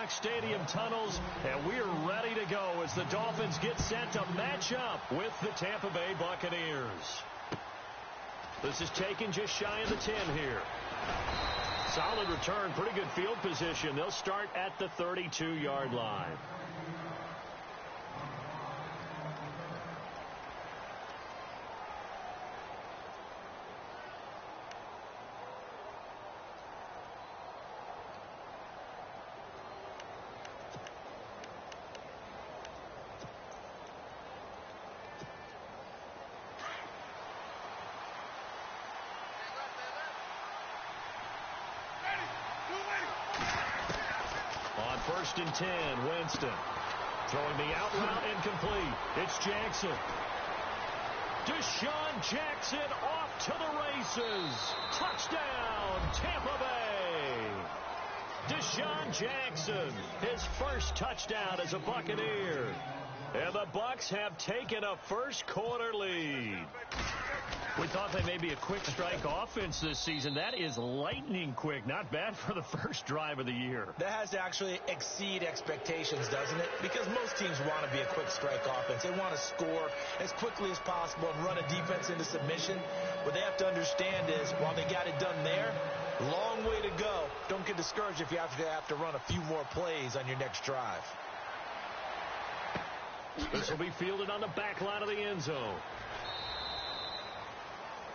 Fox Stadium tunnels, and we're ready to go as the Dolphins get set to match up with the Tampa Bay Buccaneers. This is taken just shy of the 10 here. Solid return, pretty good field position. They'll start at the 32-yard line. On 1st and 10, Winston. Throwing the out route incomplete. It's Jackson. Deshaun Jackson off to the races. Touchdown, Tampa Bay. Deshaun Jackson, his first touchdown as a Buccaneer. And the Bucs have taken a first-quarter lead. We thought they may be a quick strike offense this season. That is lightning quick. Not bad for the first drive of the year. That has to actually exceed expectations, doesn't it? Because most teams want to be a quick strike offense. They want to score as quickly as possible and run a defense into submission. What they have to understand is, while they got it done there, long way to go. Don't get discouraged if you have to run a few more plays on your next drive. This will be fielded on the back line of the end zone.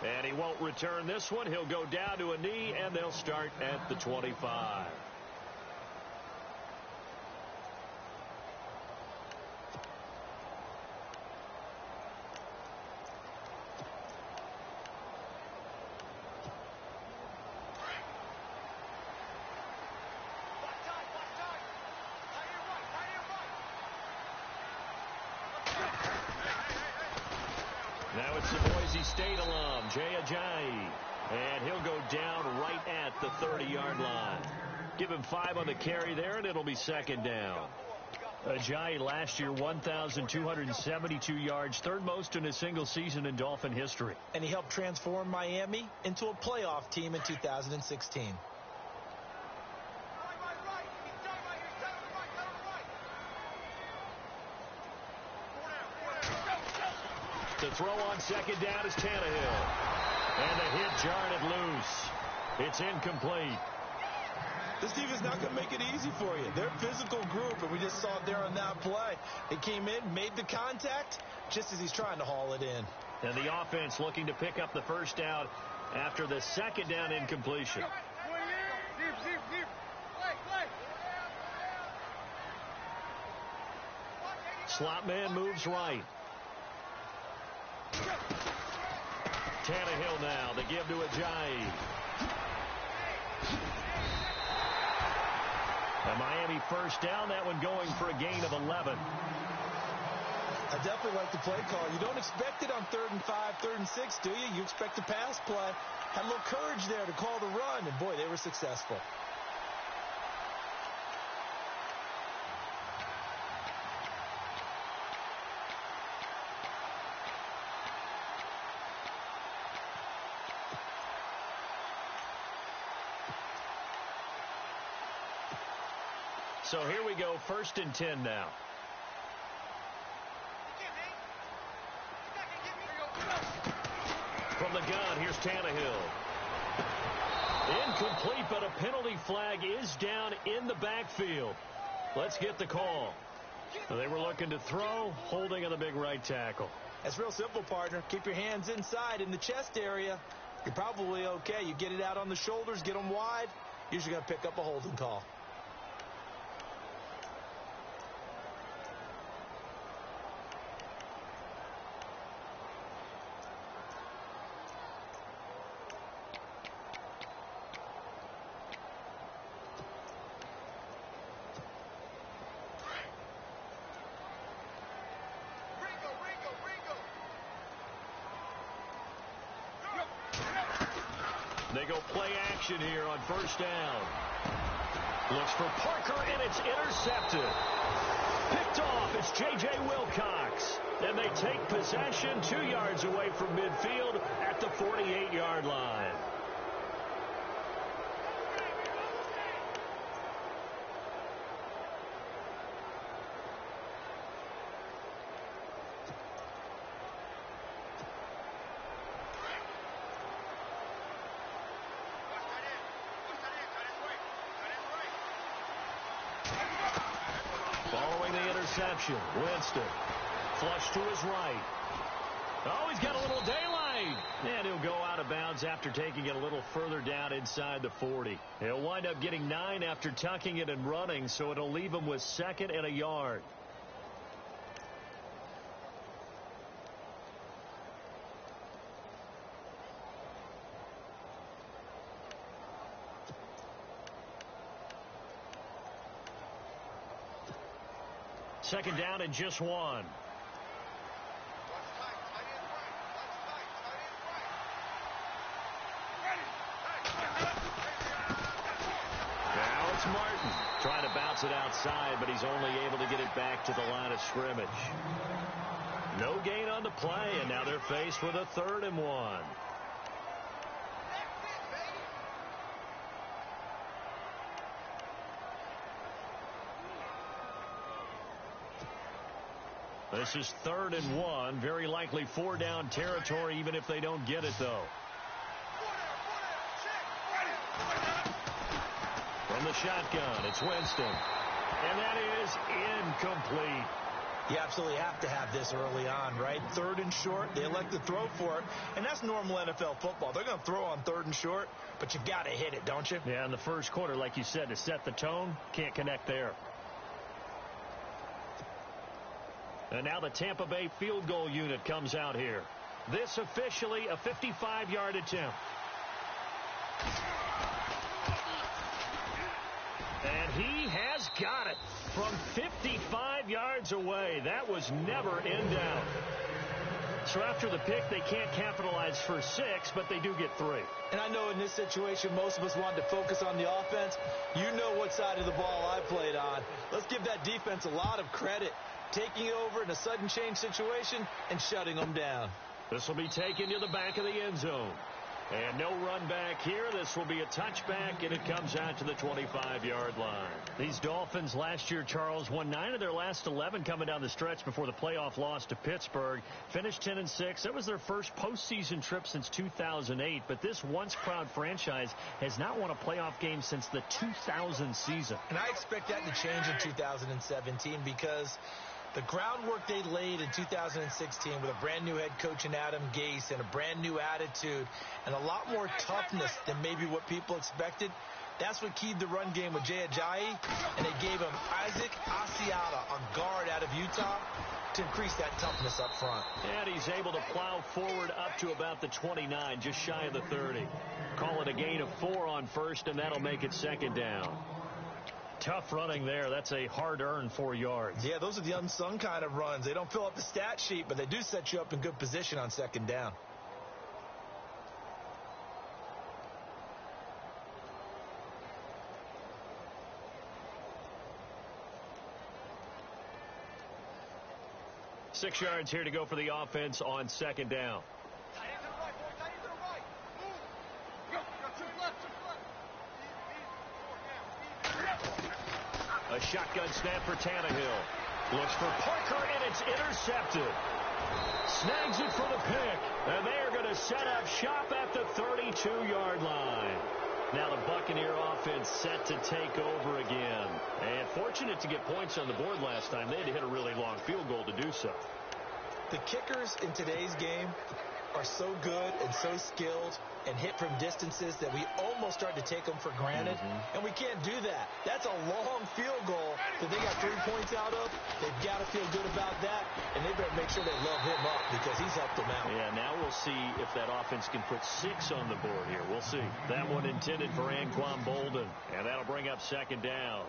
And he won't return this one. He'll go down to a knee, and they'll start at the 25. Now it's the Boise State alum, Jay Ajayi. And he'll go down right at the 30-yard line. Give him 5 on the carry there, and it'll be second down. Ajayi last year, 1,272 yards, third most in a single season in Dolphin history. And he helped transform Miami into a playoff team in 2016. The throw on second down is Tannehill. And the hit jarred it loose. It's incomplete. This defense is not going to make it easy for you. They're a physical group, and we just saw it there on that play. He came in, made the contact, just as he's trying to haul it in. And the offense looking to pick up the first down after the second down incompletion. Slot man moves right. Tannehill now. They give to Ajayi. A Miami first down. That one going for a gain of 11. I definitely like the play call. You don't expect it on 3rd and 5, 3rd and 6, do you? You expect a pass play. Had a little courage there to call the run, and boy, they were successful. So here we go, 1st and 10 now. From the gun, here's Tannehill. Incomplete, but a penalty flag is down in the backfield. Let's get the call. They were looking to throw, holding on the big right tackle. That's real simple, partner. Keep your hands inside in the chest area. You're probably okay. You get it out on the shoulders, get them wide. Usually going to pick up a holding call. They go play action here on 1st down. Looks for Parker, and it's intercepted. Picked off. It's J.J. Wilcox. And they take possession 2 yards away from midfield at the 48-yard line. Following the interception, Winston. Flush to his right. Oh, he's got a little daylight. And he'll go out of bounds after taking it a little further down inside the 40. He'll wind up getting 9 after tucking it and running, so it'll leave him with 2nd and a yard. Second down and just 1. Now it's Martin trying to bounce it outside, but he's only able to get it back to the line of scrimmage. No gain on the play, and now they're faced with a 3rd and 1. This is 3rd and 1. Very likely 4-down territory, even if they don't get it, though. From the shotgun, it's Winston. And that is incomplete. You absolutely have to have this early on, right? 3rd and short, they elect to throw for it, and that's normal NFL football. They're going to throw on 3rd and short, but you got to hit it, don't you? Yeah, in the first quarter, like you said, to set the tone, can't connect there. And now the Tampa Bay field goal unit comes out here. This officially a 55-yard attempt. And he has got it from 55 yards away. That was never in doubt. So after the pick, they can't capitalize for 6, but they do get 3. And I know in this situation, most of us wanted to focus on the offense. You know what side of the ball I played on. Let's give that defense a lot of credit. Taking it over in a sudden change situation and shutting them down. This will be taken to the back of the end zone. And no run back here. This will be a touchback, and it comes out to the 25-yard line. These Dolphins last year, Charles, won 9 of their last 11 coming down the stretch before the playoff loss to Pittsburgh. Finished 10-6. That was their first postseason trip since 2008. But this once-proud franchise has not won a playoff game since the 2000 season. And I expect that to change in 2017 because the groundwork they laid in 2016 with a brand new head coach in Adam Gase and a brand new attitude and a lot more toughness than maybe what people expected, that's what keyed the run game with Jay Ajayi, and they gave him Isaac Asiata, a guard out of Utah, to increase that toughness up front. And he's able to plow forward up to about the 29, just shy of the 30. Call it a gain of 4 on first, and that'll make it 2nd down. Tough running there. That's a hard-earned 4 yards. Yeah, those are the unsung kind of runs. They don't fill up the stat sheet, but they do set you up in good position on 2nd down. Six yards here to go for the offense on 2nd down. A shotgun snap for Tannehill. Looks for Parker, and it's intercepted. Snags it for the pick, and they are going to set up shop at the 32-yard line. Now the Buccaneer offense set to take over again. And fortunate to get points on the board last time. They had to hit a really long field goal to do so. The kickers in today's game are so good and so skilled and hit from distances that we almost start to take them for granted. And we can't do that. That's a long field goal that they got 3 points out of. They've got to feel good about that, and they better make sure they love him up because he's helped them out. Yeah, now we'll see if that offense can put 6 on the board here. We'll see. That one intended for Anquan Bolden, and that'll bring up 2nd down.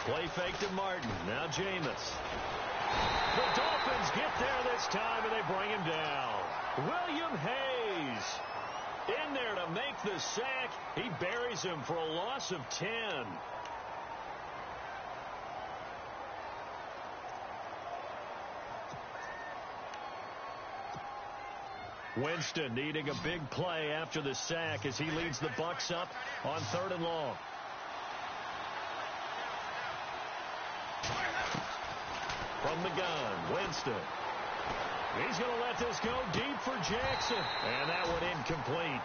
Play fake to Martin. Now Jameis. The Dolphins get there this time, and they bring him down. William Hayes in there to make the sack. He buries him for a loss of 10. Winston needing a big play after the sack as he leads the Bucs up on 3rd and long. From the gun, Winston. He's going to let this go deep for Jackson. And that one incomplete.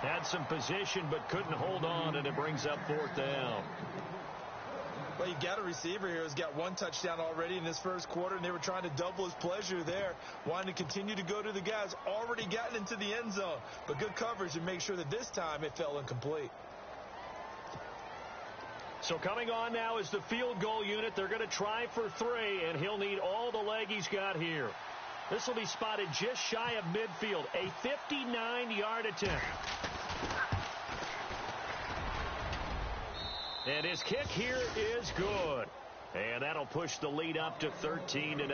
Had some position but couldn't hold on, and it brings up 4th down. Well, you got a receiver here who's got 1 touchdown already in this first quarter, and they were trying to double his pleasure there, wanting to continue to go to the guys already gotten into the end zone. But good coverage and make sure that this time it fell incomplete. So coming on now is the field goal unit. They're going to try for 3, and he'll need all the leg he's got here. This will be spotted just shy of midfield, a 59-yard attempt. And his kick here is good. And that'll push the lead up to 13-0.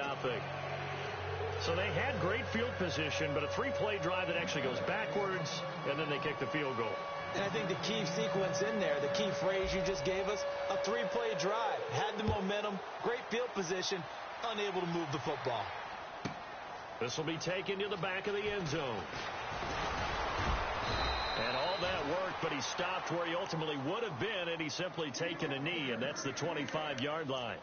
So they had great field position, but a 3-play drive that actually goes backwards, and then they kick the field goal. And I think the key sequence in there, the key phrase you just gave us, a 3-play drive. Had the momentum, great field position, unable to move the football. This will be taken to the back of the end zone. And all that worked, but he stopped where he ultimately would have been, and he's simply taken a knee, and that's the 25-yard line.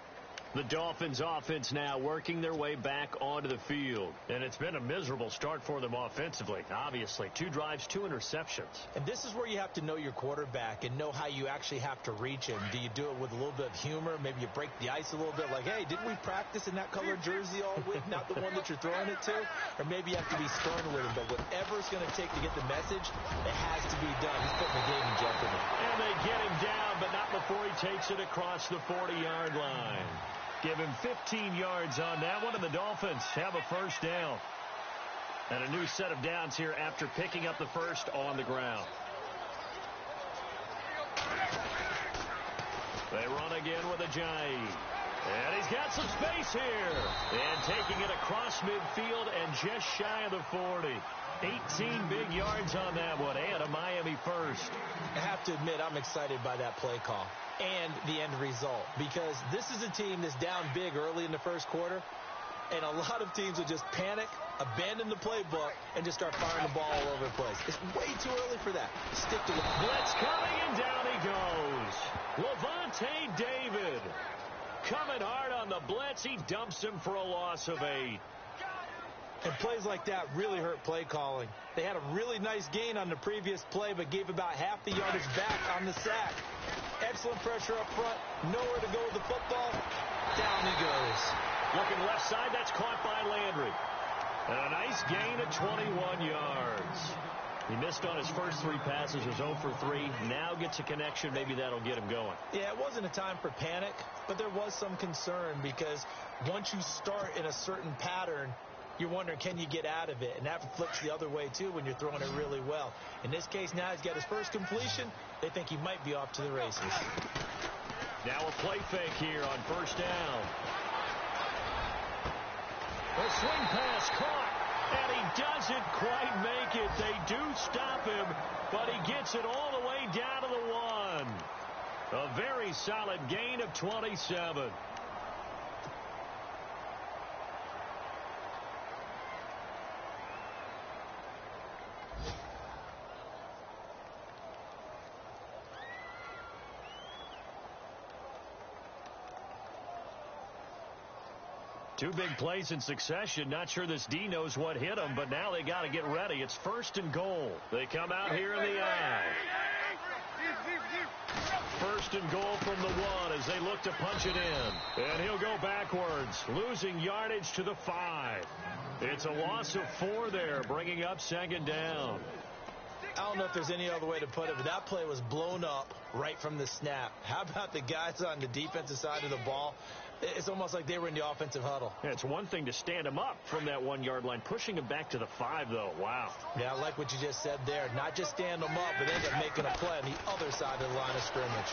The Dolphins offense now working their way back onto the field. And it's been a miserable start for them offensively, obviously. 2 drives, 2 interceptions. And this is where you have to know your quarterback and know how you actually have to reach him. Do you do it with a little bit of humor? Maybe you break the ice a little bit, like, hey, didn't we practice in that color jersey all week, not the one that you're throwing it to? Or maybe you have to be stern with him. But whatever it's going to take to get the message, it has to be done. He's putting the game in jeopardy. And they get him down, but not before he takes it across the 40-yard line. Give him 15 yards on that one, and the Dolphins have a first down. And a new set of downs here after picking up the first on the ground. They run again with Ajayi. And he's got some space here. And taking it across midfield and just shy of the 40. 18 big yards on that one, and a Miami first. I have to admit, I'm excited by that play call and the end result, because this is a team that's down big early in the first quarter, and a lot of teams will just panic, abandon the playbook, and just start firing the ball all over the place. It's way too early for that. Stick to the blitz coming, and down he goes. Levante David coming hard on the blitz. He dumps him for a loss of 8. And plays like that really hurt play calling. They had a really nice gain on the previous play, but gave about half the yardage back on the sack. Excellent pressure up front. Nowhere to go with the football. Down he goes. Looking left side. That's caught by Landry. And a nice gain of 21 yards. He missed on his first 3 passes. Was 0 for 3. Now gets a connection. Maybe that'll get him going. Yeah, it wasn't a time for panic, but there was some concern, because once you start in a certain pattern, you're wondering, can you get out of it? And that flips the other way, too, when you're throwing it really well. In this case, now he's got his first completion. They think he might be off to the races. Now a play fake here on first down. A swing pass caught, and he doesn't quite make it. They do stop him, but he gets it all the way down to the 1. A very solid gain of 27. Two big plays in succession. Not sure this D knows what hit him, but now they got to get ready. It's 1st and goal. They come out here in the I. 1st and goal from the 1 as they look to punch it in. And he'll go backwards, losing yardage to the 5. It's a loss of 4 there, bringing up 2nd down. I don't know if there's any other way to put it, but that play was blown up right from the snap. How about the guys on the defensive side of the ball? It's almost like they were in the offensive huddle. Yeah, it's one thing to stand him up from that 1-yard line. Pushing him back to the 5, though. Wow. Yeah, I like what you just said there. Not just stand them up, but they end up making a play on the other side of the line of scrimmage.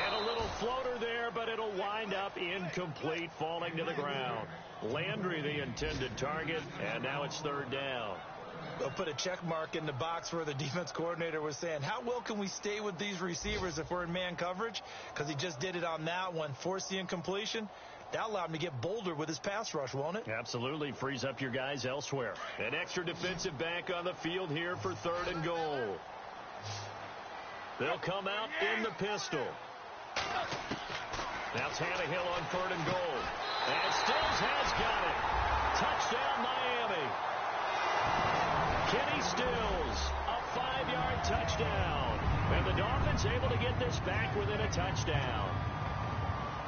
And a little floater there, but it'll wind up incomplete, falling to the ground. Landry, the intended target, and now it's 3rd down. They'll put a check mark in the box where the defense coordinator was saying, how well can we stay with these receivers if we're in man coverage? Because he just did it on that one, forced the incompletion. That'll allow him to get bolder with his pass rush, won't it? Absolutely. Frees up your guys elsewhere. An extra defensive back on the field here for 3rd and goal. They'll come out in the pistol. Now Tannehill on 3rd and goal. And Stills has got it. Touchdown, Miami. Kenny Stills, a 5-yard touchdown. And the Dolphins able to get this back within a touchdown.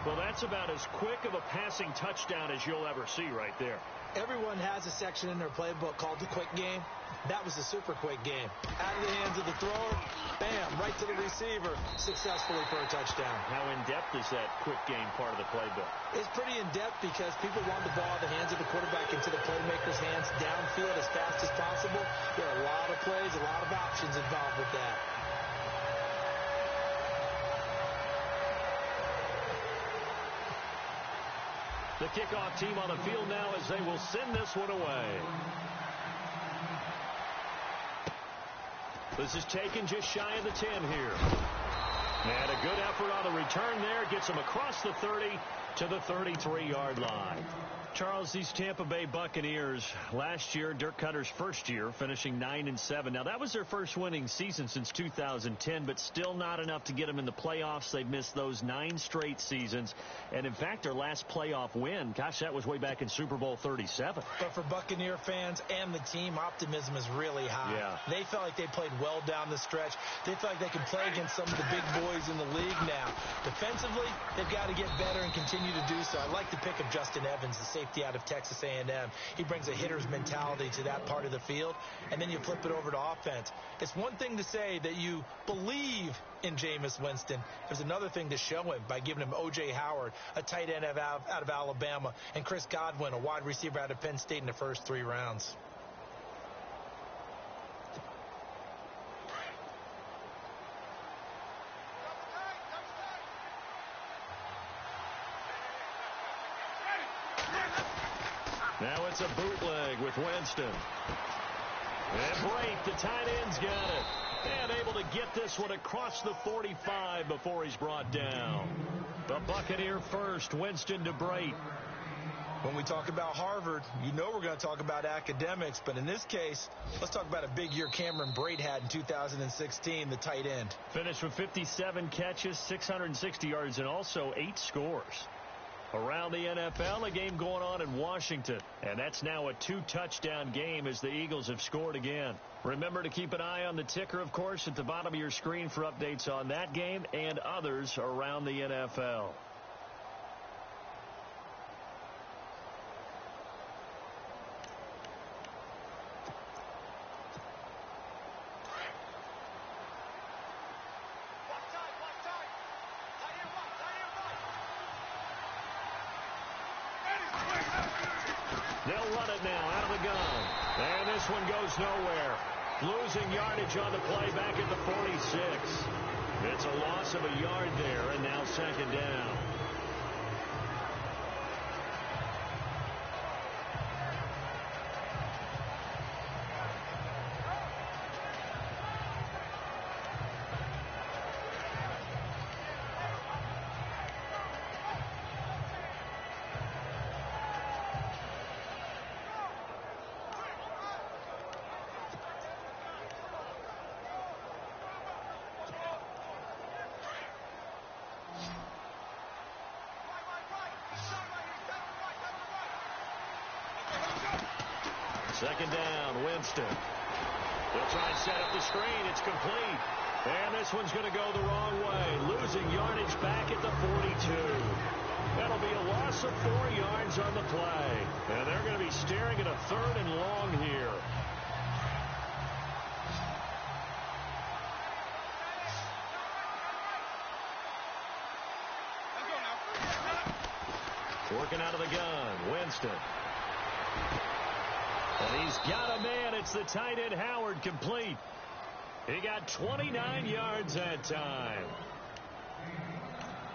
Well, that's about as quick of a passing touchdown as you'll ever see right there. Everyone has a section in their playbook called the quick game. That was a super quick game. Out of the hands of the thrower, bam, right to the receiver, successfully for a touchdown. How in-depth is that quick game part of the playbook? It's pretty in-depth because people want the ball out of the hands of the quarterback into the playmaker's hands downfield as fast as possible. There are a lot of plays, a lot of options involved with that. The kickoff team on the field now as they will send this one away. This is taken just shy of the 10 here. And a good effort on the return there. Gets them across the 30 to the 33-yard line. Charles, these Tampa Bay Buccaneers, last year, Dirk Cutter's first year, finishing 9-7. Now, that was their first winning season since 2010, but still not enough to get them in the playoffs. They've missed those 9 straight seasons. And, in fact, their last playoff win, gosh, that was way back in Super Bowl 37. But for Buccaneer fans and the team, optimism is really high. Yeah. They felt like they played well down the stretch. They felt like they can play against some of the big boys in the league now. Defensively, they've got to get better and continue to do so. I like the pick of Justin Evans, the safety out of Texas A&M. He brings a hitter's mentality to that part of the field, and then you flip it over to offense. It's one thing to say that you believe in Jameis Winston. There's another thing to show him by giving him O.J. Howard, a tight end out of Alabama, and Chris Godwin, a wide receiver out of Penn State in the first 3 rounds. Now it's a bootleg with Winston. And Brate, the tight end's got it. And able to get this one across the 45 before he's brought down. The Buccaneer first, Winston to Brate. When we talk about Harvard, you know we're going to talk about academics, but in this case, let's talk about a big year Cameron Brate had in 2016, the tight end. Finished with 57 catches, 660 yards, and also 8 scores. Around the NFL, a game going on in Washington. And that's now a 2-touchdown game as the Eagles have scored again. Remember to keep an eye on the ticker, of course, at the bottom of your screen for updates on that game and others around the NFL. They'll run it now out of the gun. And this one goes nowhere. Losing yardage on the play back at the 46. It's a loss of a yard there, and now 2nd down. Second down, Winston. They'll try and set up the screen. It's complete. And this one's going to go the wrong way. Losing yardage back at the 42. That'll be a loss of 4 yards on the play. And they're going to be staring at a 3rd and long here. Working out of the gun, Winston. And he's got a man. It's the tight end, Howard, complete. He got 29 yards that time.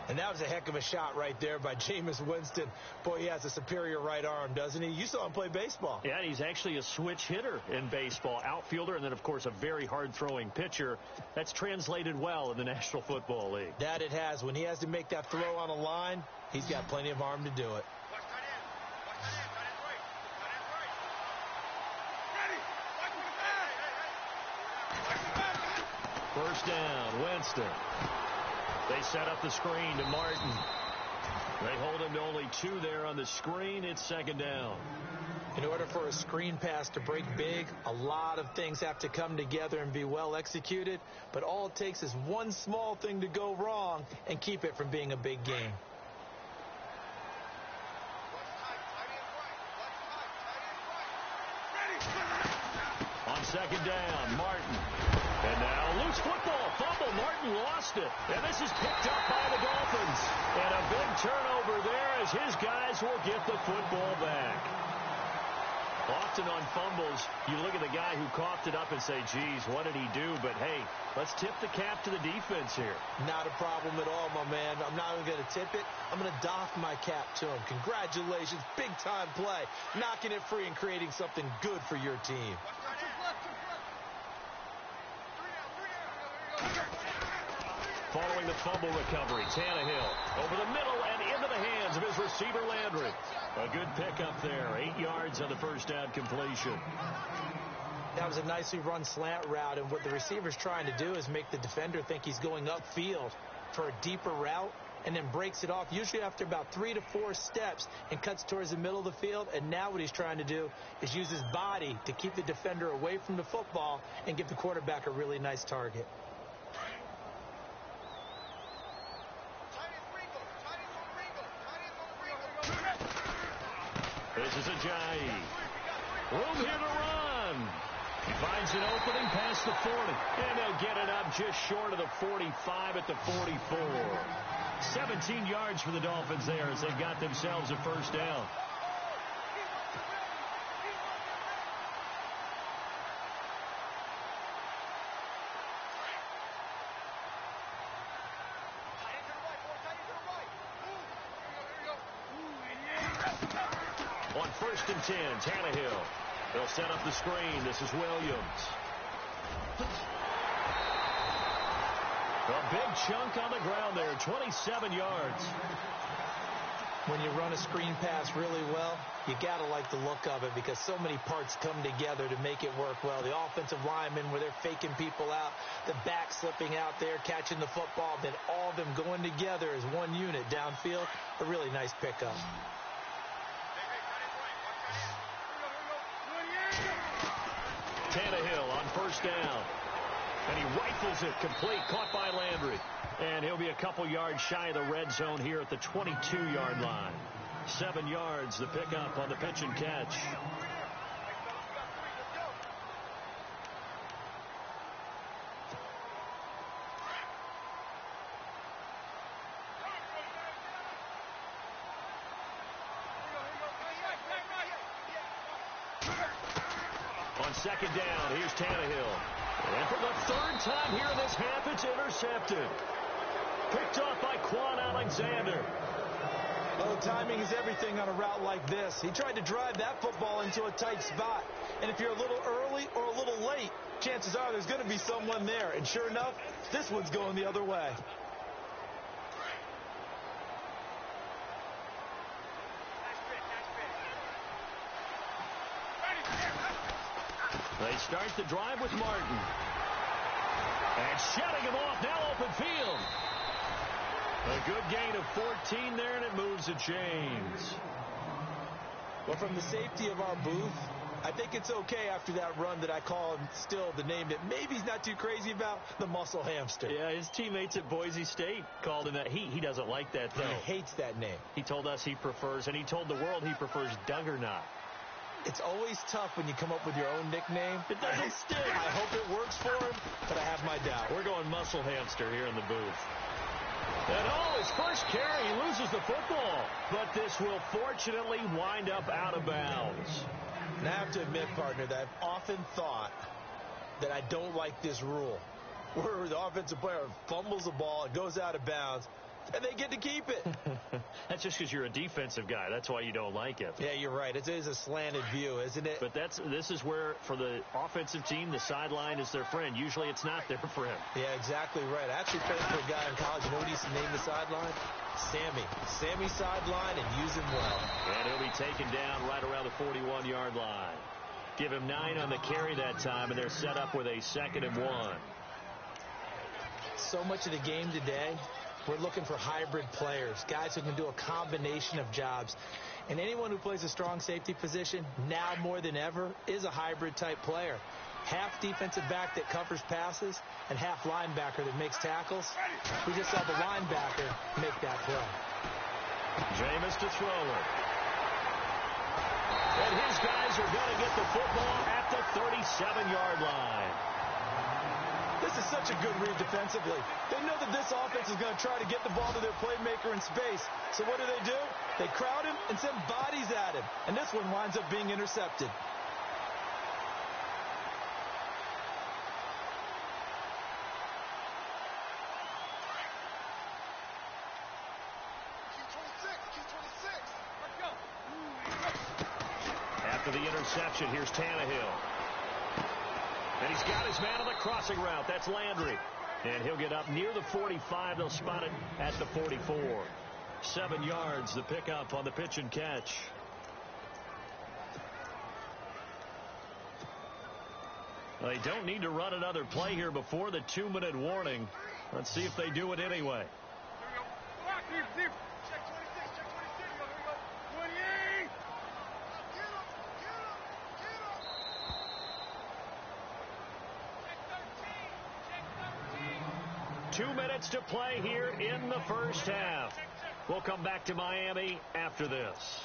And that was a heck of a shot right there by Jameis Winston. Boy, he has a superior right arm, doesn't he? You saw him play baseball. Yeah, he's actually a switch hitter in baseball. Outfielder, and then, of course, a very hard-throwing pitcher. That's translated well in the National Football League. That it has. When he has to make that throw on a line, He's got plenty of arm to do it. First down, Winston. They set up the screen to Martin. They hold him to only 2 there on the screen. It's second down. In order for a screen pass to break big, a lot of things have to come together and be well executed. But all it takes is one small thing to go wrong and keep it from being a big game. On second down, Martin. And now loose football, fumble. Martin lost it. And this is picked up by the Dolphins. And a big turnover there as his guys will get the football back. Often on fumbles, you look at the guy who coughed it up and say, geez, what did he do? But, hey, let's tip the cap to the defense here. Not a problem at all, my man. I'm not even going to tip it. I'm going to doff my cap to him. Congratulations. Big-time play. Knocking it free and creating something good for your team. Following the fumble recovery, Tannehill over the middle and into the hands of his receiver, Landry. A good pickup there, 8 yards on the first down completion. That was a nicely run slant route, and what the receiver's trying to do is make the defender think he's going upfield for a deeper route and then breaks it off, usually after about 3 to 4 steps, and cuts towards the middle of the field. And now what he's trying to do is use his body to keep the defender away from the football and give the quarterback a really nice target. This is Ajayi. Room here to run. He finds an opening past the 40. And they'll get it up just short of the 45 at the 44. 17 yards for the Dolphins there as they've got themselves a first down. On first and 10, Tannehill. They'll set up the screen. This is Williams. A big chunk on the ground there, 27 yards. When you run a screen pass really well, you got to like the look of it because so many parts come together to make it work well. The offensive linemen, where they're faking people out, the back slipping out there, catching the football, then all of them going together as one unit downfield. A really nice pickup. Tannehill on first down. And he rifles it complete, caught by Landry. And he'll be a couple yards shy of the red zone here at the 22-yard line. 7 yards, the pickup on the pitch and catch. On second down, here's Tannehill. And for the third time here in this half, it's intercepted. Picked off by Quan Alexander. Well, timing is everything on a route like this. He tried to drive that football into a tight spot. And if you're a little early or a little late, chances are there's going to be someone there. And sure enough, this one's going the other way. They start the drive with Martin. And shutting him off, now open field. A good gain of 14 there, and it moves the chains. Well, from the safety of our booth, I think it's okay after that run that I call him still the name that maybe he's not too crazy about, the muscle hamster. Yeah, his teammates at Boise State called him that. He doesn't like that, though. He hates that name. He told us he prefers, and he told the world he prefers Duggernaut. It's always tough when you come up with your own nickname. It doesn't stick. I hope it works for him, but I have my doubt. We're going muscle hamster here in the booth. And his first carry, he loses the football. But this will fortunately wind up out of bounds. And I have to admit, partner, that I've often thought that I don't like this rule, where the offensive player fumbles the ball, it goes out of bounds, and they get to keep it. That's just because you're a defensive guy. That's why you don't like it. Yeah, you're right. It is a slanted view, isn't it? But this is where, for the offensive team, the sideline is their friend. Usually it's not their friend. Yeah, exactly right. I actually played for a guy in college. You know what he used to name the sideline? Sammy. Sammy sideline, and use him well. And he'll be taken down right around the 41-yard line. Give him 9 on the carry that time, and they're set up with a 2nd and 1. So much of the game today, we're looking for hybrid players, guys who can do a combination of jobs. And anyone who plays a strong safety position, now more than ever, is a hybrid-type player. Half defensive back that covers passes and half linebacker that makes tackles. We just saw the linebacker make that play. Jameis to throw it. And his guys are going to get the football at the 37-yard line. This is such a good read defensively. They know that this offense is going to try to get the ball to their playmaker in space. So what do? They crowd him and send bodies at him. And this one winds up being intercepted. After the interception, here's Tannehill. And he's got his man on the crossing route. That's Landry. And he'll get up near the 45. They'll spot it at the 44. 7 yards, the pickup on the pitch and catch. Well, they don't need to run another play here before the 2-minute warning. Let's see if they do it anyway. 2 minutes to play here in the first half. We'll come back to Miami after this.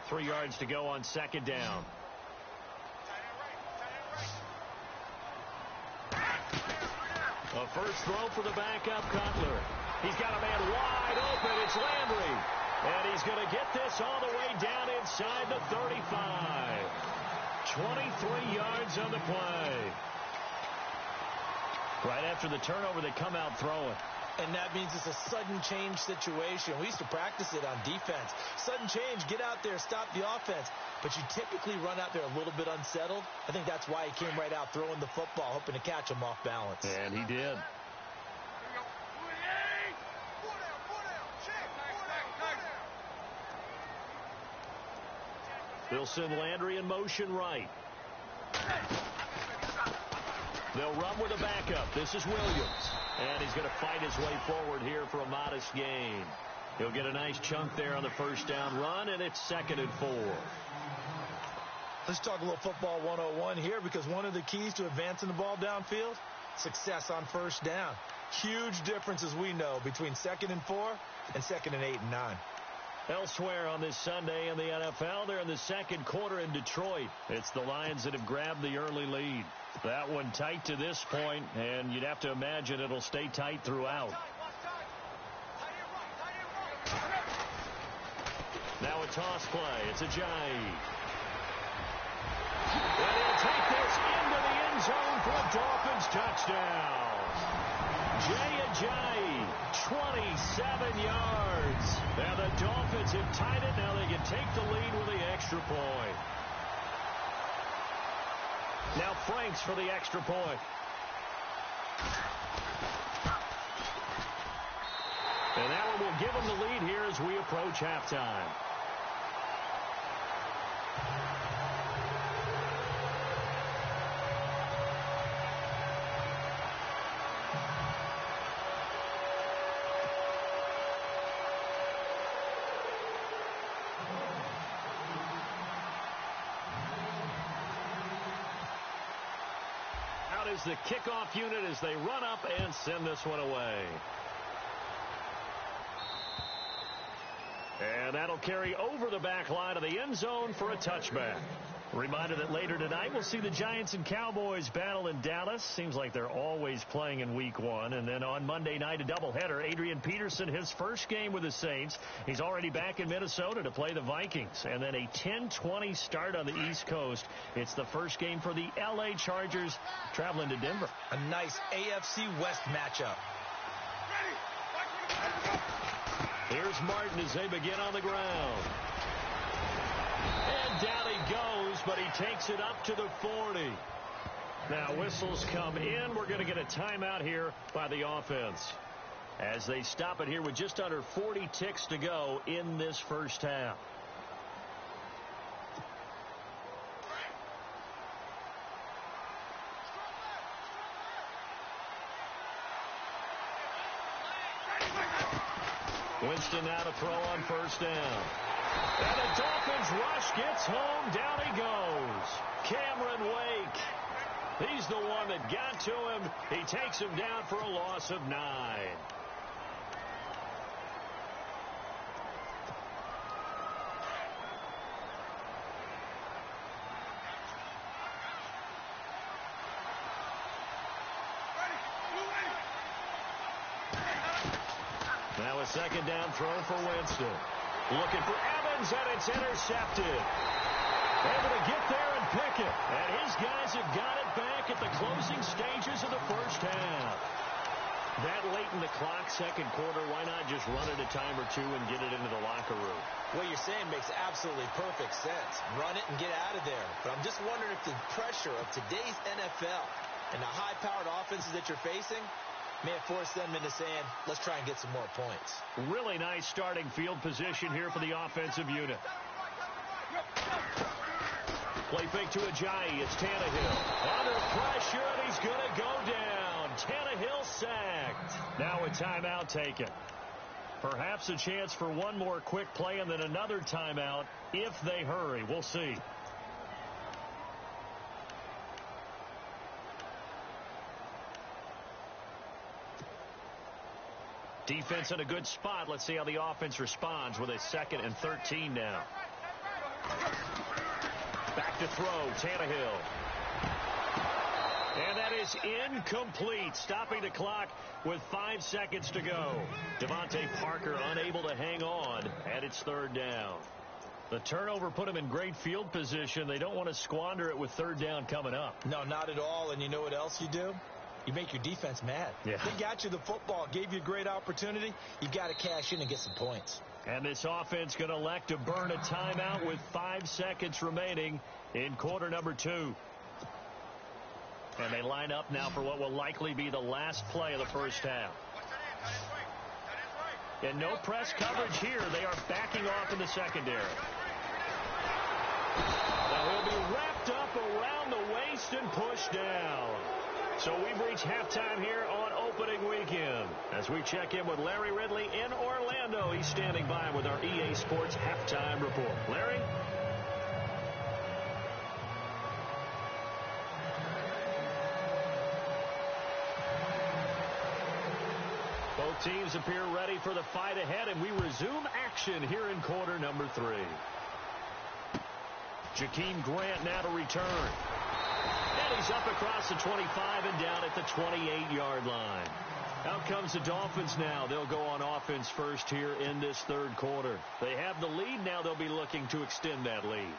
3 yards to go on 2nd down. A first throw for the backup, Cutler. He's got a man wide open. It's Landry. And he's going to get this all the way down inside the 35. 23 yards on the play. Right after the turnover, they come out throwing. And that means it's a sudden change situation. We used to practice it on defense. Sudden change, get out there, stop the offense. But you typically run out there a little bit unsettled. I think that's why he came right out throwing the football, hoping to catch him off balance. And he did. They'll send Landry in motion right. They'll run with a backup. This is Williams. And he's going to fight his way forward here for a modest gain. He'll get a nice chunk there on the first down run, and it's 2nd and 4. Let's talk a little football 101 here, because one of the keys to advancing the ball downfield, success on first down. Huge difference, as we know, between 2nd and 4 and 2nd and 8 and 9. Elsewhere on this Sunday in the NFL, they're in the second quarter in Detroit. It's the Lions that have grabbed the early lead. That one tight to this point, and you'd have to imagine it'll stay tight throughout. Now a toss play. It's Ajayi. And he'll take this into the end zone for a Dolphins touchdown. Ajayi, 27 yards. Now the Dolphins have tied it. Now they can take the lead with the extra point. Now Franks for the extra point. And that one will give them the lead here as we approach halftime. Is the kickoff unit as they run up and send this one away. And that'll carry over the back line of the end zone for a touchback. Reminder that later tonight we'll see the Giants and Cowboys battle in Dallas. Seems like they're always playing in week 1. And then on Monday night, a doubleheader. Adrian Peterson, his first game with the Saints. He's already back in Minnesota to play the Vikings. And then a 10:20 start on the East Coast. It's the first game for the L.A. Chargers traveling to Denver. A nice AFC West matchup. Here's Martin as they begin on the ground. And down he goes, but he takes it up to the 40. Now whistles come in. We're going to get a timeout here by the offense as they stop it here with just under 40 ticks to go in this first half. Winston now to throw on first down. And the Dolphins rush gets home. Down he goes. Cameron Wake. He's the one that got to him. He takes him down for a loss of 9. Now a second down throw for Winston. Looking for Evans, and it's intercepted. Able to get there and pick it. And his guys have got it back at the closing stages of the first half. That late in the clock, second quarter, why not just run it a time or two and get it into the locker room? What you're saying makes absolutely perfect sense. Run it and get out of there. But I'm just wondering if the pressure of today's NFL and the high-powered offenses that you're facing may have forced them into saying, let's try and get some more points. Really nice starting field position here for the offensive unit. Play fake to Ajayi. It's Tannehill. Under pressure, and he's going to go down. Tannehill sacked. Now a timeout taken. Perhaps a chance for one more quick play and then another timeout if they hurry. We'll see. Defense in a good spot. Let's see how the offense responds with a 2nd and 13 now. Back to throw, Tannehill. And that is incomplete. Stopping the clock with 5 seconds to go. Devontae Parker unable to hang on, and it's 3rd down. The turnover put him in great field position. They don't want to squander it with 3rd down coming up. No, not at all. And you know what else you do? You make your defense mad. Yeah. They got you the football, gave you a great opportunity. You got to cash in and get some points. And this offense going to elect to burn a timeout with 5 seconds remaining in quarter number 2. And they line up now for what will likely be the last play of the first half. And no press coverage here. They are backing off in the secondary. Now he'll be wrapped up around the waist and pushed down. So we've reached halftime here on opening weekend. As we check in with Larry Ridley in Orlando, he's standing by with our EA Sports halftime report. Larry? Both teams appear ready for the fight ahead, and we resume action here in quarter number 3. Jakeem Grant now to return. And he's up across the 25 and down at the 28-yard line. Out comes the Dolphins now. They'll go on offense first here in this 3rd quarter. They have the lead. Now they'll be looking to extend that lead.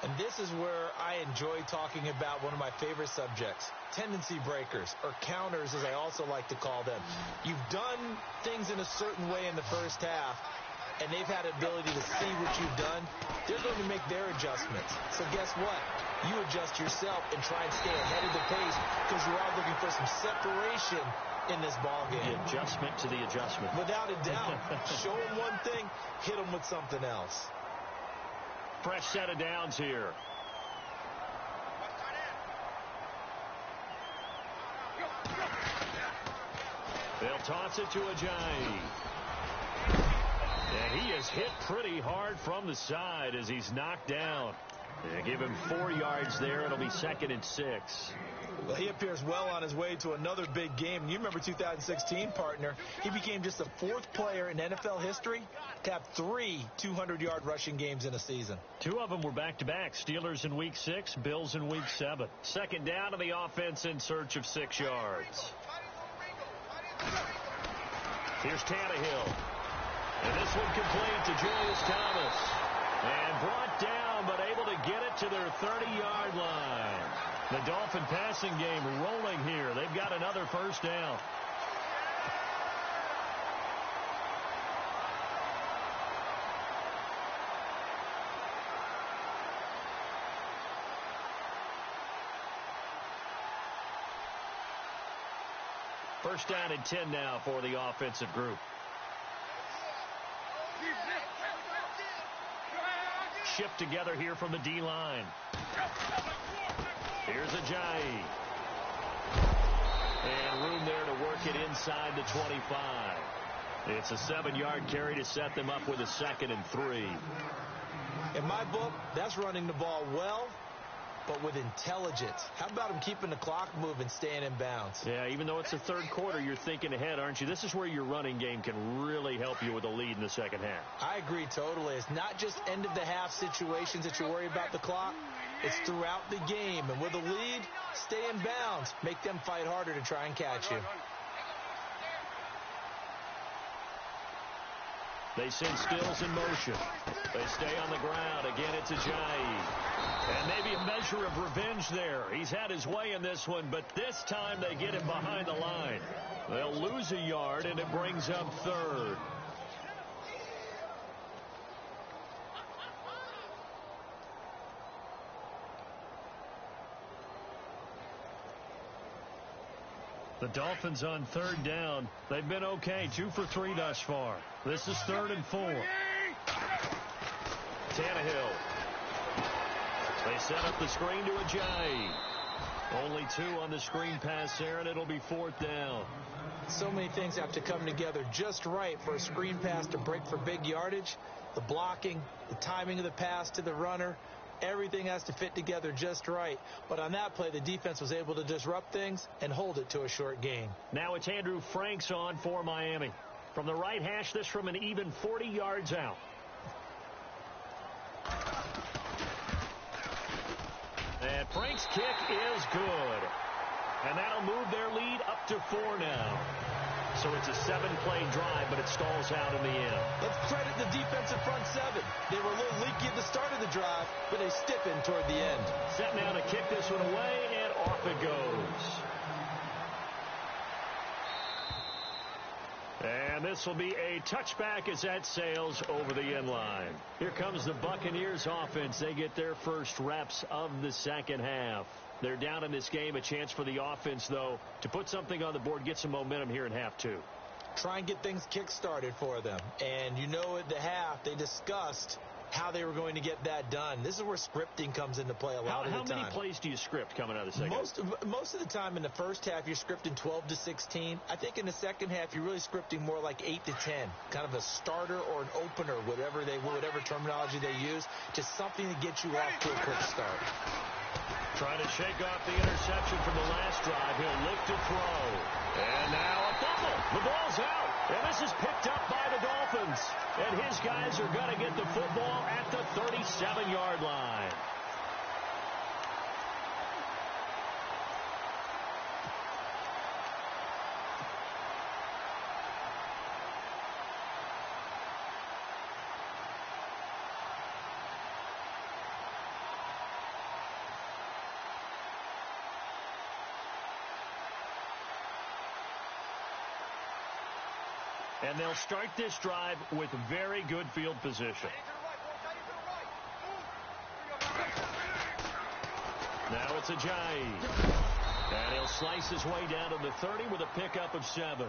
And this is where I enjoy talking about one of my favorite subjects, tendency breakers, or counters as I also like to call them. You've done things in a certain way in the first half, and they've had the ability to see what you've done. They're going to make their adjustments. So guess what? You adjust yourself and try and stay ahead of the pace because you are looking for some separation in this ballgame. The adjustment to the adjustment. Without a doubt. Show them one thing, hit them with something else. Fresh set of downs here. They'll toss it to Ajayi. And he is hit pretty hard from the side as he's knocked down. They give him 4 yards there. It'll be 2nd and 6. Well, he appears well on his way to another big game. You remember 2016, partner. He became just the 4th player in NFL history to have 3 200-yard rushing games in a season. 2 of them were back-to-back. Steelers in Week 6, Bills in Week 7. 2nd down to the offense in search of 6 yards. Here's Tannehill. And this one complete to Julius Thomas. And brought down, but able to get it to their 30-yard line. The Dolphin passing game rolling here. They've got another first down. First down and 10 now for the offensive group. Shift together here from the D-line. Here's Ajayi. And room there to work it inside the 25. It's a 7-yard carry to set them up with a 2nd and 3. In my book, that's running the ball well, but with intelligence. How about him keeping the clock moving, staying in bounds? Yeah, even though it's the third quarter, you're thinking ahead, aren't you? This is where your running game can really help you with a lead in the second half. I agree totally. It's not just end-of-the-half situations that you worry about the clock. It's throughout the game. And with a lead, stay in bounds. Make them fight harder to try and catch you. They send Stills in motion. They stay on the ground. Again, it's Ajayi. And maybe a measure of revenge there. He's had his way in this one, but this time they get him behind the line. They'll lose a yard, and it brings up 3rd. The Dolphins on 3rd down. They've been okay. 2 for 3 thus far. This is 3rd and 4. Tannehill. They set up the screen to Ajayi. Only 2 on the screen pass there, and it'll be 4th down. So many things have to come together just right for a screen pass to break for big yardage. The blocking, the timing of the pass to the runner. Everything has to fit together just right. But on that play, the defense was able to disrupt things and hold it to a short gain. Now it's Andrew Franks on for Miami. From the right hash, this from an even 40 yards out. And Frank's kick is good. And that'll move their lead up to 4 now. So it's a 7-play drive, but it stalls out in the end. Let's credit the defensive front 7. They were a little leaky at the start of the drive, but they stiffened toward the end. Set now to kick this one away, and off it goes. And this will be a touchback as that sails over the end line. Here comes the Buccaneers offense. They get their first reps of the second half. They're down in this game. A chance for the offense, though, to put something on the board, get some momentum here in half 2. Try and get things kick-started for them. And you know at the half, they discussed how they were going to get that done. This is where scripting comes into play a lot of the time. How many plays do you script coming out of the second half? Most of the time in the first half, you're scripting 12 to 16. I think in the second half, you're really scripting more like 8 to 10. Kind of a starter or an opener, whatever terminology they use, just something to get you off to a quick start. Trying to shake off the interception from the last drive. He'll look to throw. And now a fumble. The ball's out. And this is picked up by the Dolphins. And his guys are going to get the football at the 37-yard line. And they'll start this drive with very good field position. Now it's Ajayi. And he'll slice his way down to the 30 with a pickup of 7.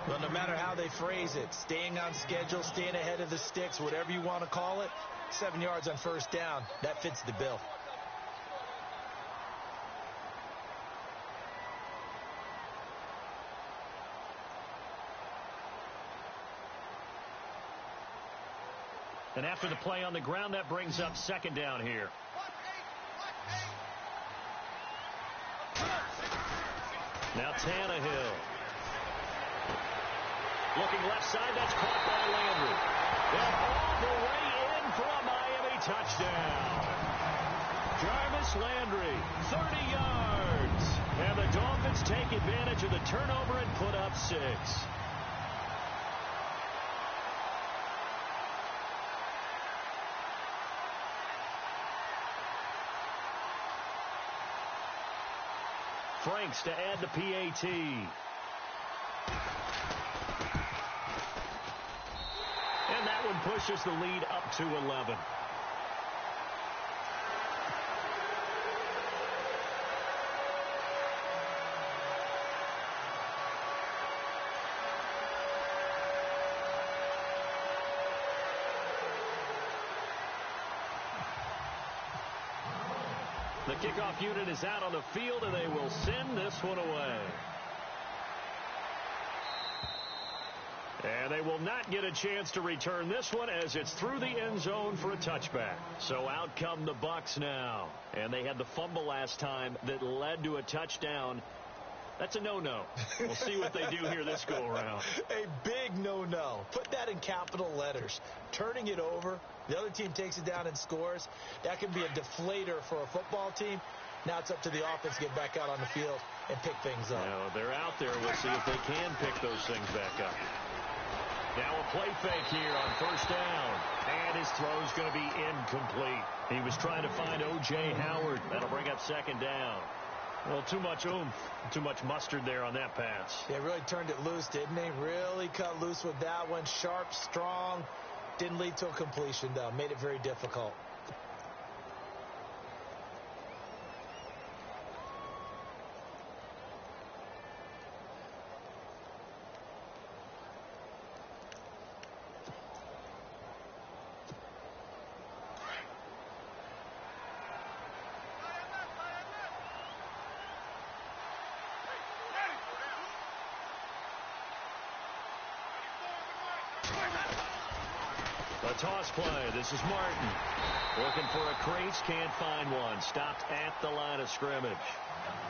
Well, no matter how they phrase it, staying on schedule, staying ahead of the sticks, whatever you want to call it, 7 yards on first down, that fits the bill. And after the play on the ground, that brings up 2nd down here. Now Tannehill. Looking left side, that's caught by Landry. And all the way in for a Miami touchdown. Jarvis Landry, 30 yards. And the Dolphins take advantage of the turnover and put up 6. Franks to add the PAT. And that one pushes the lead up to 11. The kickoff unit is out on the field, and they will send this one away. And they will not get a chance to return this one as it's through the end zone for a touchback. So out come the Bucs now. And they had the fumble last time that led to a touchdown. That's a no-no. We'll see what they do here this go-around. A big no-no. Put that in capital letters. Turning it over, the other team takes it down and scores. That can be a deflator for a football team. Now it's up to the offense to get back out on the field and pick things up. Now they're out there. We'll see if they can pick those things back up. Now a play fake here on first down. And his throw's going to be incomplete. He was trying to find O.J. Howard. That'll bring up second down. Well, too much oomph, too much mustard there on that pass. They really turned it loose, didn't they? Really cut loose with that one. Sharp, strong. Didn't lead to a completion, though. Made it very difficult. A toss play. This is Martin. Looking for a crease. Can't find one. Stopped at the line of scrimmage.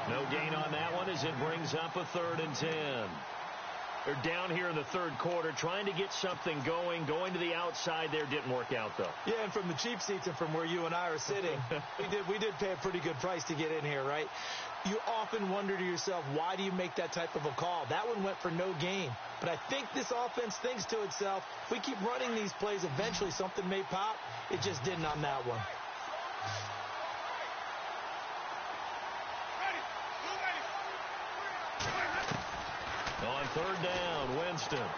No gain on that one as it brings up a 3rd and 10. They're down here in the third quarter trying to get something going. Going to the outside there didn't work out, though. Yeah, and from the cheap seats and from where you and I are sitting, we did pay a pretty good price to get in here, right? You often wonder to yourself, why do you make that type of a call? That one went for no gain. But I think this offense thinks to itself, if we keep running these plays, eventually something may pop. It just didn't on that one. On 3rd down, Winston.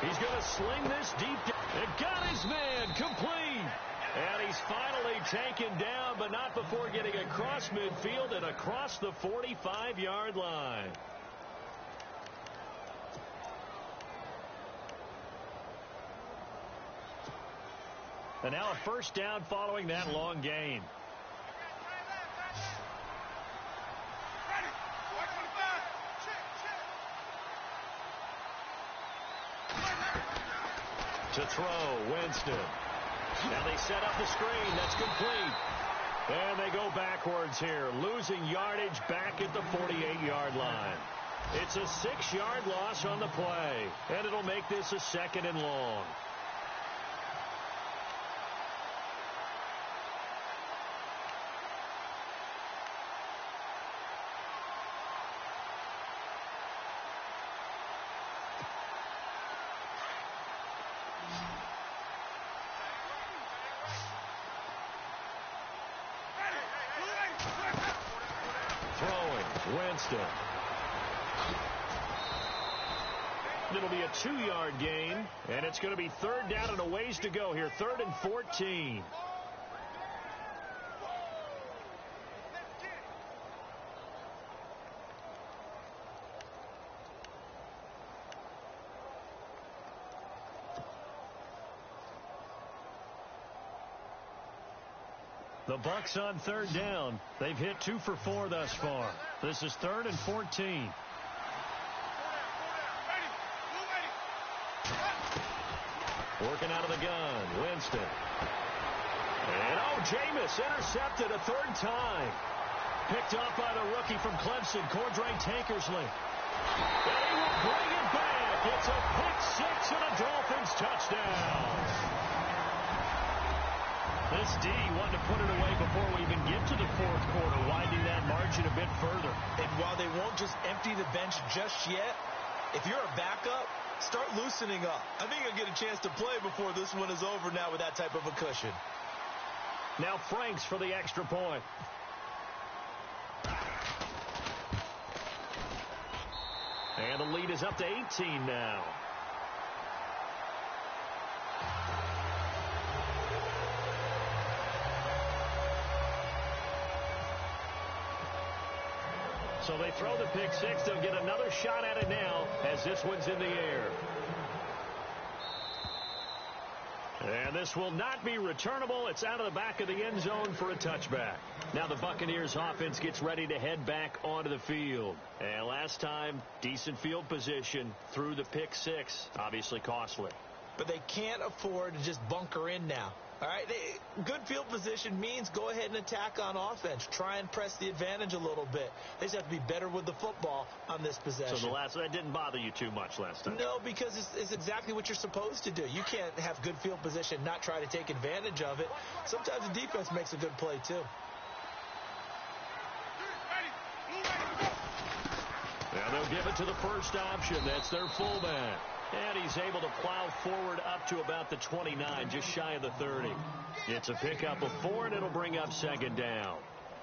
He's going to sling this deep. It got his man complete. And he's finally taken down, but not before getting across midfield and across the 45-yard line. And now a first down following that long gain. To throw, Winston. Now they set up the screen. That's complete. And they go backwards here, losing yardage back at the 48-yard line. It's a 6-yard loss on the play, and it'll make this a 2nd and long. Winston. It'll be a 2-yard gain, and it's going to be 3rd down and a ways to go here. 3rd and 14. The Bucs on 3rd down. They've hit 2 for 4 thus far. This is 3rd and 14. Working out of the gun, Winston. And Jameis intercepted a 3rd time. Picked off by the rookie from Clemson, Cordray Tankersley. And he will bring it back. It's a pick 6 and a Dolphins touchdown. This D wanted to put it away before we even get to the 4th quarter, widening that margin a bit further. And while they won't just empty the bench just yet, if you're a backup, start loosening up. I think you'll get a chance to play before this one is over now with that type of a cushion. Now Franks for the extra point. And the lead is up to 18 now. So they throw the pick 6. They'll get another shot at it now as this one's in the air. And this will not be returnable. It's out of the back of the end zone for a touchback. Now the Buccaneers offense gets ready to head back onto the field. And last time, decent field position through the pick six. Obviously costly. But they can't afford to just bunker in now. All right, good field position means go ahead and attack on offense. Try and press the advantage a little bit. They just have to be better with the football on this possession. So that didn't bother you too much last time? No, because it's exactly what you're supposed to do. You can't have good field position and not try to take advantage of it. Sometimes the defense makes a good play, too. Now they'll give it to the first option. That's their fullback. And he's able to plow forward up to about the 29, just shy of the 30. It's a pickup of 4, and it'll bring up second down.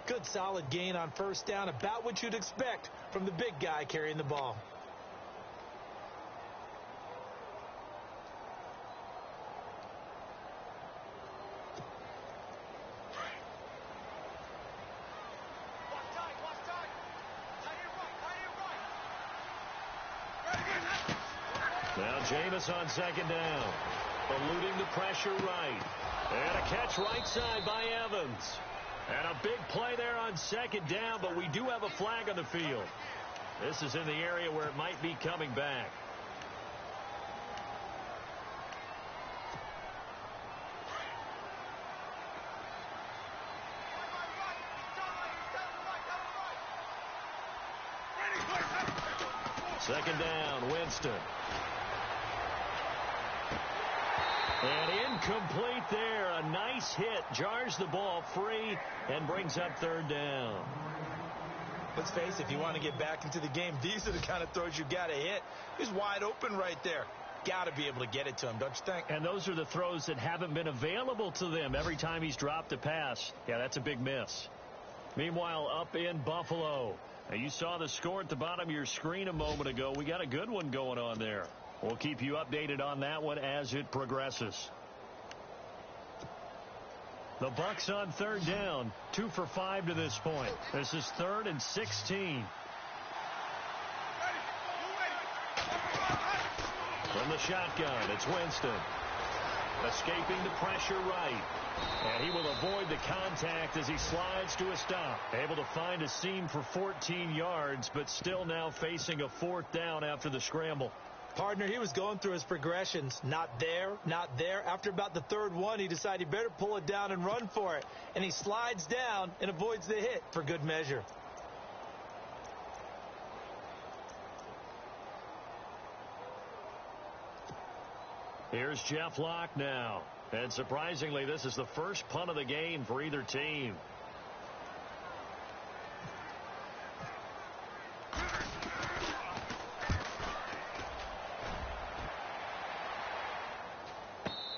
Good solid gain on first down, about what you'd expect from the big guy carrying the ball. Now Jameis on second down. Eluding the pressure right. And a catch right side by Evans. And a big play there on second down, but we do have a flag on the field. This is in the area where it might be coming back. Second down, Winston. And incomplete there. A nice hit. Jars the ball free and brings up third down. Let's face it, if you want to get back into the game, these are the kind of throws you got to hit. He's wide open right there. Got to be able to get it to him, don't you think? And those are the throws that haven't been available to them every time he's dropped a pass. Yeah, that's a big miss. Meanwhile, up in Buffalo. Now, you saw the score at the bottom of your screen a moment ago. We got a good one going on there. We'll keep you updated on that one as it progresses. The Bucs on third down, 2 for 5 to this point. This is 3rd and 16. From the shotgun, it's Winston. Escaping the pressure right. And he will avoid the contact as he slides to a stop. Able to find a seam for 14 yards, but still now facing a 4th down after the scramble. Partner, he was going through his progressions. Not there, not there. After about the 3rd one, he decided he better pull it down and run for it. And he slides down and avoids the hit for good measure. Here's Jeff Locke now. And surprisingly, this is the first punt of the game for either team.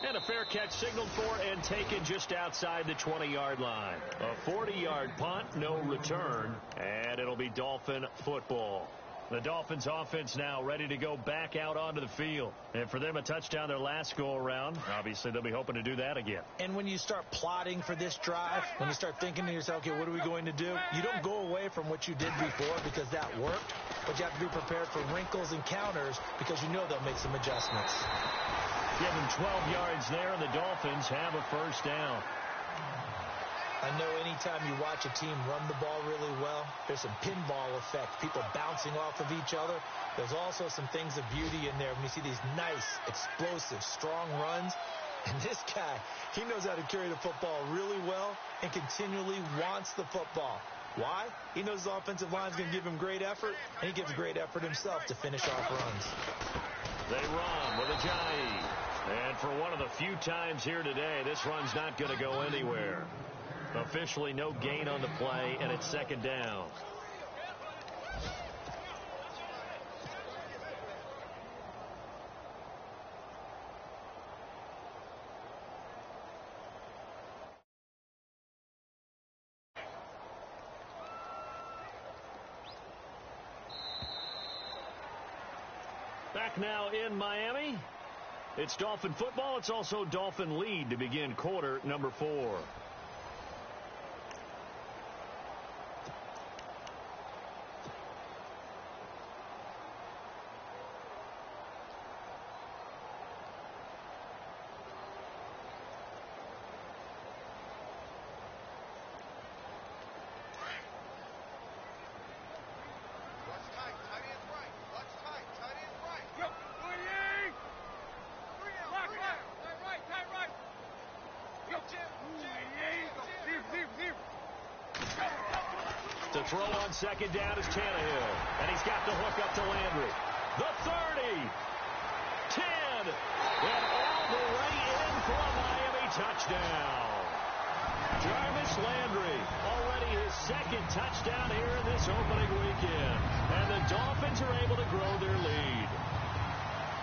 And a fair catch signaled for and taken just outside the 20-yard line. A 40-yard punt, no return, and it'll be Dolphin football. The Dolphins offense now ready to go back out onto the field. And for them, a touchdown their last go-around. Obviously, they'll be hoping to do that again. And when you start plotting for this drive, when you start thinking to yourself, okay, what are we going to do? You don't go away from what you did before because that worked. But you have to be prepared for wrinkles and counters because you know they'll make some adjustments. Give them 12 yards there, and the Dolphins have a first down. I know anytime you watch a team run the ball really well, there's some pinball effect, people bouncing off of each other. There's also some things of beauty in there when you see these nice, explosive, strong runs. And this guy, he knows how to carry the football really well and continually wants the football. Why? He knows his offensive line's going to give him great effort, and he gives great effort himself to finish off runs. They run with Ajayi. And for one of the few times here today, this run's not going to go anywhere. Officially no gain on the play, and it's second down. Back now in Miami. It's Dolphin football. It's also Dolphin lead to begin quarter number 4. The throw on second down is Tannehill. And he's got the hook up to Landry. The 30. 10. And all the way in for a Miami touchdown. Jarvis Landry, already his second touchdown here in this opening weekend. And the Dolphins are able to grow their lead.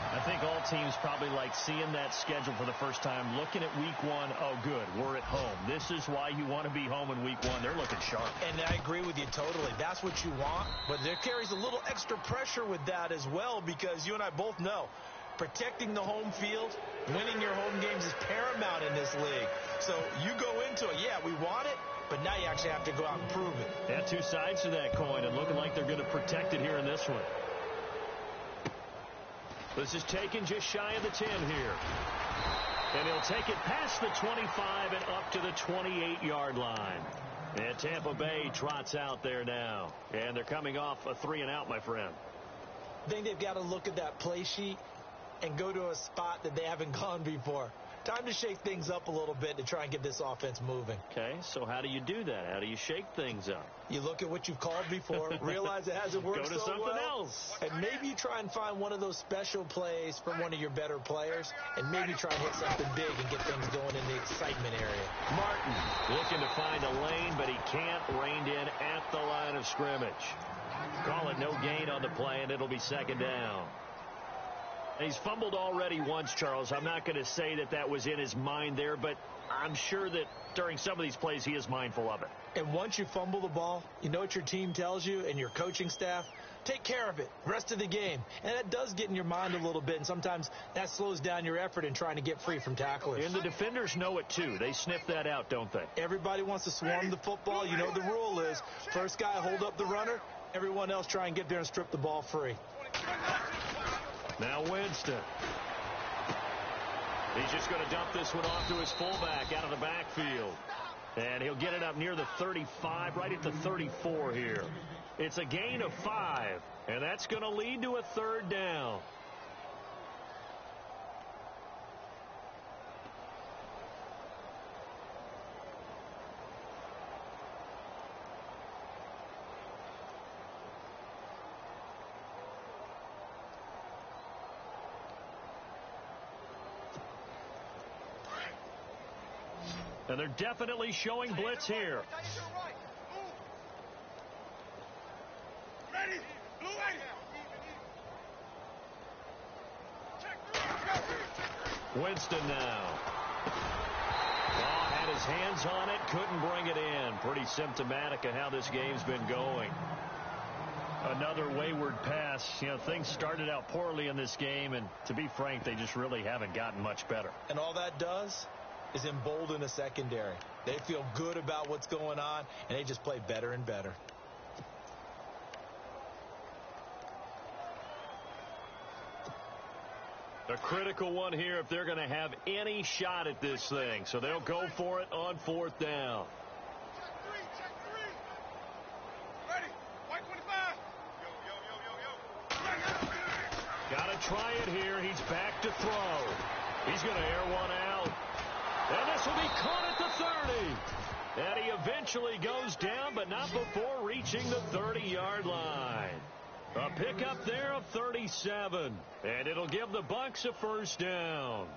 I think all teams probably like seeing that schedule for the first time, looking at week one. Oh, good, we're at home. This is why you want to be home in week one. They're looking sharp. And I agree with you totally. That's what you want. But there carries a little extra pressure with that as well, because you and I both know protecting the home field, winning your home games is paramount in this league. So you go into it, yeah, we want it, but now you actually have to go out and prove it. Yeah, two sides to that coin, and looking like they're going to protect it here in this one. This is taken just shy of the 10 here. And he'll take it past the 25 and up to the 28-yard line. And Tampa Bay trots out there now. And they're coming off a 3-and-out, my friend. I think they've got to look at that play sheet and go to a spot that they haven't gone before. Time to shake things up a little bit to try and get this offense moving. Okay, so how do you do that? How do you shake things up? You look at what you've called before, realize it hasn't worked Go to so something well, else. and maybe you try and find one of those special plays from one of your better players, and maybe try and hit something big and get things going in the excitement area. Martin looking to find a lane, but he can't. Reined in at the line of scrimmage. Call it no gain on the play, and it'll be second down. He's fumbled already once, Charles. I'm not going to say that that was in his mind there, but I'm sure that during some of these plays he is mindful of it. And once you fumble the ball, you know what your team tells you and your coaching staff? Take care of it rest of the game. And that does get in your mind a little bit, and sometimes that slows down your effort in trying to get free from tacklers. And the defenders know it, too. They sniff that out, don't they? Everybody wants to swarm the football. You know the rule is first guy hold up the runner, everyone else try and get there and strip the ball free. Now Winston. He's just going to dump this one off to his fullback out of the backfield. And he'll get it up near the 35, right at the 34 here. It's a gain of 5, and that's going to lead to a third down. And they're definitely showing blitz here. Winston now. Had his hands on it, couldn't bring it in. Pretty symptomatic of how this game's been going. Another wayward pass. You know, things started out poorly in this game, and to be frank, they just really haven't gotten much better. And all that does is embolden a secondary. They feel good about what's going on, and they just play better and better. A critical one here if they're going to have any shot at this thing. So they'll go for it on fourth down. Check three. Ready. White 25. Got to try it here. He's back to throw. He's going to air one out. And this will be caught at the 30. And he eventually goes down, but not before reaching the 30-yard line. A pickup there of 37. And it'll give the Bucs a first down.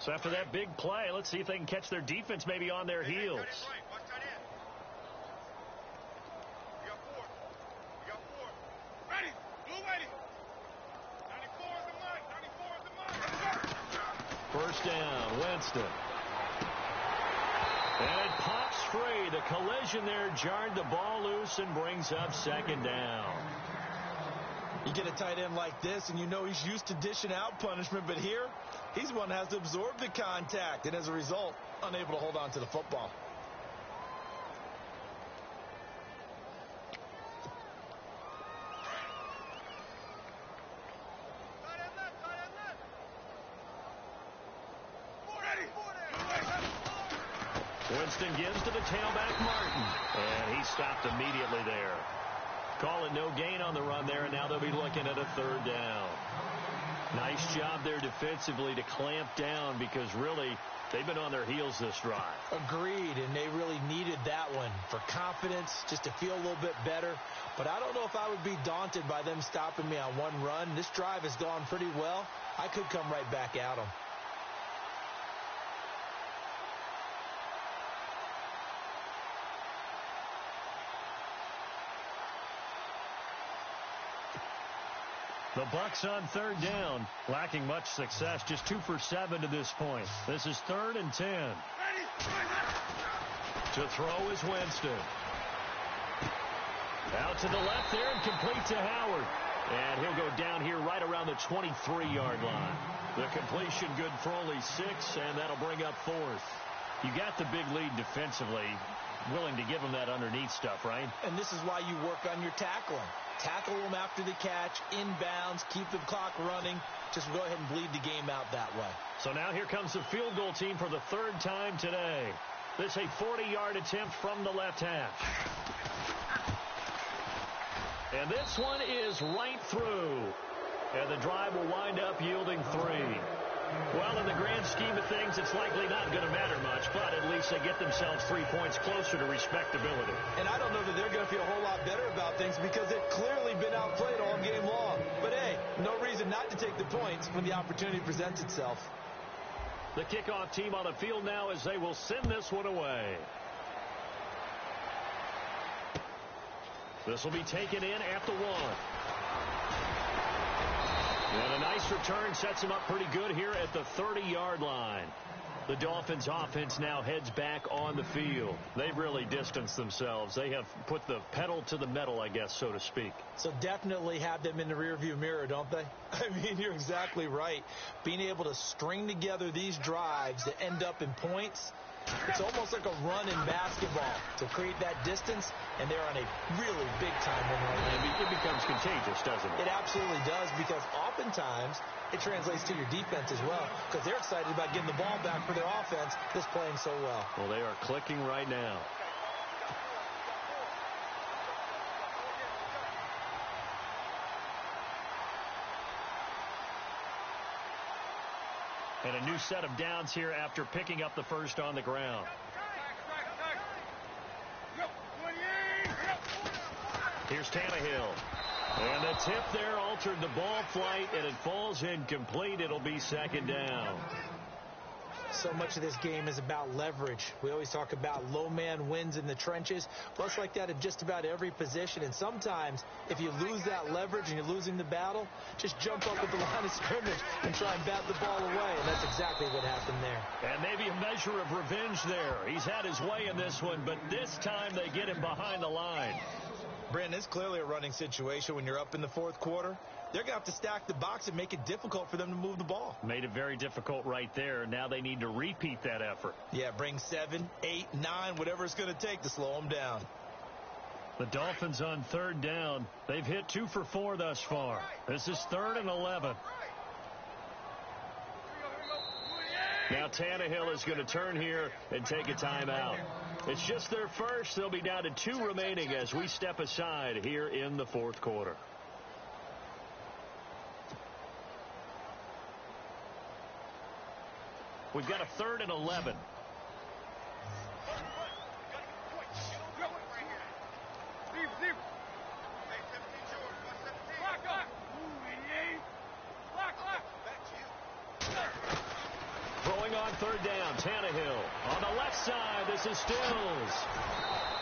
So after that big play, let's see if they can catch their defense maybe on their heels. First down, Winston. And it pops free. The collision there jarred the ball loose and brings up second down. You get a tight end like this, and you know he's used to dishing out punishment, but here, he's the one that has to absorb the contact, and as a result, unable to hold on to the football. Winston gives to the tailback, Martin. And he stopped immediately there. Call it no gain on the run there, and now they'll be looking at a third down. Nice job there defensively to clamp down because really they've been on their heels this drive. Agreed, and they really needed that one for confidence, just to feel a little bit better. But I don't know if I would be daunted by them stopping me on one run. This drive has gone pretty well. I could come right back at them. The Bucs on third down, lacking much success, just 2 for 7 to this point. This is 3rd and 10. To throw is Winston. Out to the left there and complete to Howard. And he'll go down here right around the 23-yard line. The completion good for only 6, and that'll bring up 4th. You got the big lead defensively, willing to give them that underneath stuff, right? And this is why you work on your tackling. Tackle them after the catch, inbounds, keep the clock running. Just go ahead and bleed the game out that way. So now here comes the field goal team for the 3rd time today. This a 40-yard attempt from the left hash. And this one is right through. And the drive will wind up yielding 3. Well, in the grand scheme of things, it's likely not going to matter much, but at least they get themselves 3 points closer to respectability. And I don't know that they're going to feel a whole lot better about things because they've clearly been outplayed all game long. But, hey, no reason not to take the points when the opportunity presents itself. The kickoff team on the field now as they will send this one away. This will be taken in at the 1. And a nice return sets him up pretty good here at the 30-yard line. The Dolphins offense now heads back on the field. They've really distanced themselves. They have put the pedal to the metal, I guess, so to speak. So definitely have them in the rearview mirror, don't they? I mean, you're exactly right. Being able to string together these drives that end up in points, it's almost like a run in basketball to create that distance, and they're on a really big-time one right now. It becomes contagious, doesn't it? It absolutely does, because oftentimes it translates to your defense as well, because they're excited about getting the ball back for their offense that's playing so well. Well, they are clicking right now. And a new set of downs here after picking up the first on the ground. Here's Tannehill. And the tip there altered the ball flight, and it falls incomplete. It'll be 2nd down. So much of this game is about leverage. We always talk about low man wins in the trenches. Well, it's like that at just about every position. And sometimes, if you lose that leverage and you're losing the battle, just jump up at the line of scrimmage and try and bat the ball away. And that's exactly what happened there. And maybe a measure of revenge there. He's had his way in this one, but this time they get him behind the line. Brandon, it's clearly a running situation when you're up in the 4th quarter. They're going to have to stack the box and make it difficult for them to move the ball. Made it very difficult right there. Now they need to repeat that effort. Yeah, bring 7, 8, 9, whatever it's going to take to slow them down. The Dolphins on 3rd down. They've hit 2 for 4 thus far. This is 3rd and 11. Now Tannehill is going to turn here and take a timeout. It's just their first. They'll be down to 2 remaining as we step aside here in the 4th quarter. We've got a 3rd and 11. Throwing on 3rd down, Tannehill. On the left side, this is Stills.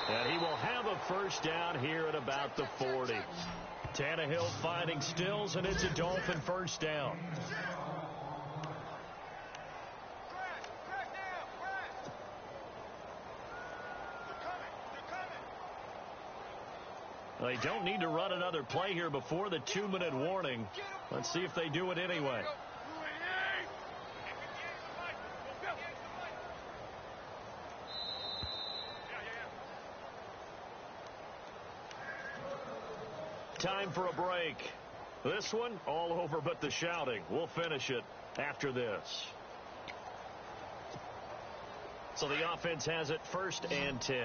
And he will have a first down here at about the 40. Tannehill finding Stills, and it's a Dolphin first down. They don't need to run another play here before the 2-minute warning. Let's see if they do it anyway. Time for a break. This one all over but the shouting. We'll finish it after this. So the offense has it 1st and 10.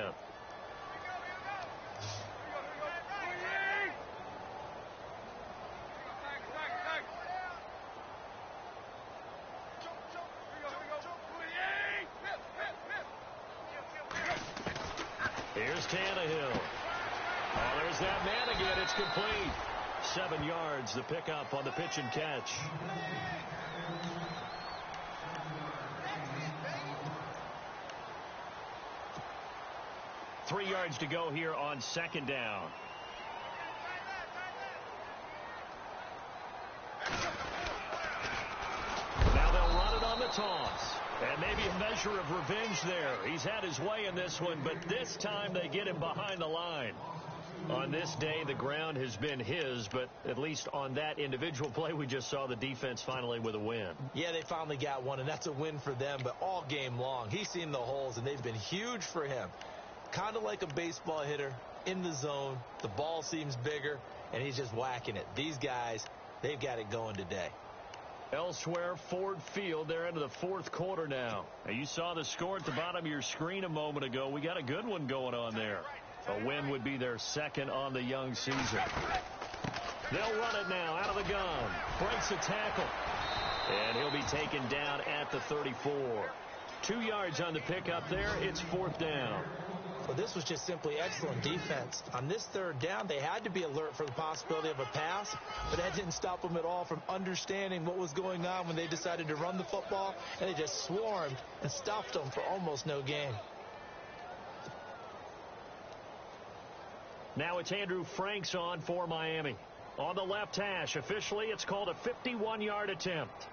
Here's Tannehill. Oh, there's that man again. It's complete. 7 yards, the pickup on the pitch and catch. Three yards to go here on second down. Now they'll run it on the toss. And maybe a measure of revenge there. He's had his way in this one, but this time they get him behind the line. On this day, the ground has been his, but at least on that individual play, we just saw the defense finally with a win. Yeah, they finally got one, and that's a win for them, but all game long, he's seen the holes, and they've been huge for him. Kind of like a baseball hitter in the zone. The ball seems bigger, and he's just whacking it. These guys, they've got it going today. Elsewhere, Ford Field, they're into the fourth quarter now. And you saw the score at the bottom of your screen a moment ago. We got a good one going on there. A win would be their second on the young season. They'll run it now out of the gun. Breaks a tackle. And he'll be taken down at the 34. 2 yards on the pickup there. It's fourth down. Well, this was just simply excellent defense. On this third down, they had to be alert for the possibility of a pass, but that didn't stop them at all from understanding what was going on when they decided to run the football, and they just swarmed and stuffed them for almost no gain. Now it's Andrew Franks on for Miami. On the left hash, officially it's called a 51-yard attempt.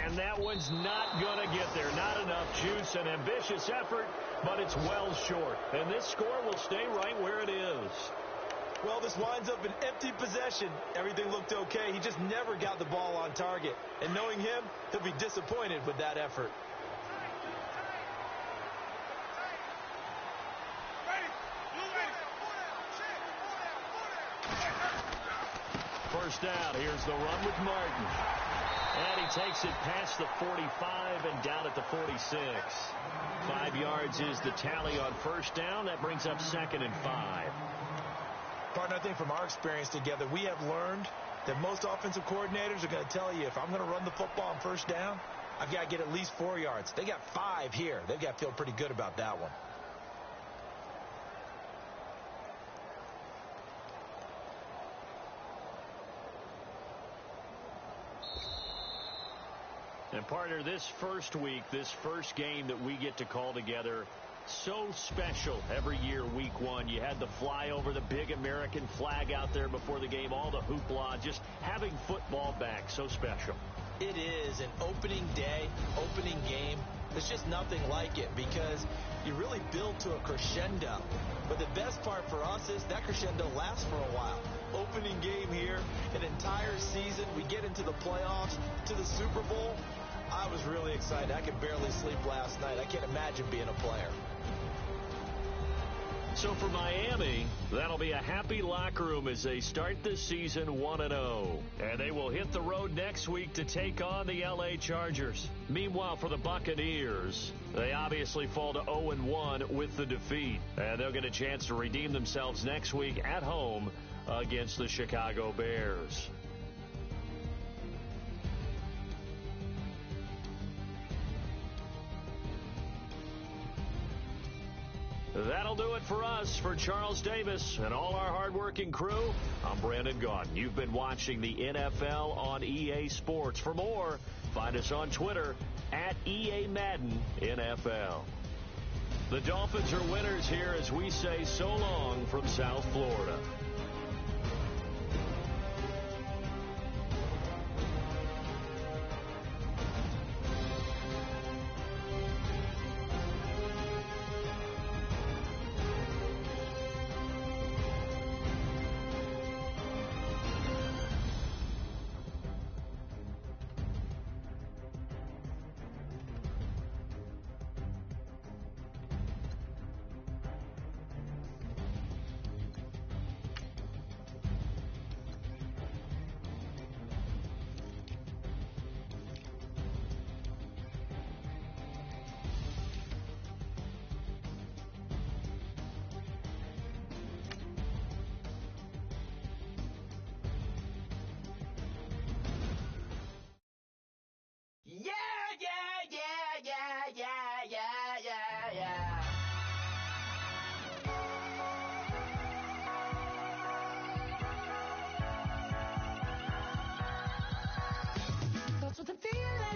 And that one's not going to get there. Not enough juice. An ambitious effort, but it's well short. And this score will stay right where it is. Well, this winds up an empty possession. Everything looked okay. He just never got the ball on target. And knowing him, he'll be disappointed with that effort. First down. Here's the run with Martin. And he takes it past the 45 and down at the 46. 5 yards is the tally on first down. That brings up 2nd and 5. Partner, I think from our experience together, we have learned that most offensive coordinators are going to tell you, if I'm going to run the football on first down, I've got to get at least 4 yards. They got 5 here. They've got to feel pretty good about that one. And partner, this first week, this first game that we get to call together, so special every year, week one. You had the flyover, the big American flag out there before the game, all the hoopla, just having football back, so special. It is an opening day, opening game. There's just nothing like it because you really build to a crescendo. But the best part for us is that crescendo lasts for a while. Opening game here, an entire season. We get into the playoffs, to the Super Bowl. I was really excited. I could barely sleep last night. I can't imagine being a player. So for Miami, that'll be a happy locker room as they start the season 1-0. And they will hit the road next week to take on the L.A. Chargers. Meanwhile, for the Buccaneers, they obviously fall to 0-1 with the defeat. And they'll get a chance to redeem themselves next week at home against the Chicago Bears. That'll do it for us. For Charles Davis and all our hardworking crew, I'm Brandon Gaudin. You've been watching the NFL on EA Sports. For more, find us on Twitter at EA Madden NFL. The Dolphins are winners here as we say so long from South Florida. the feeling.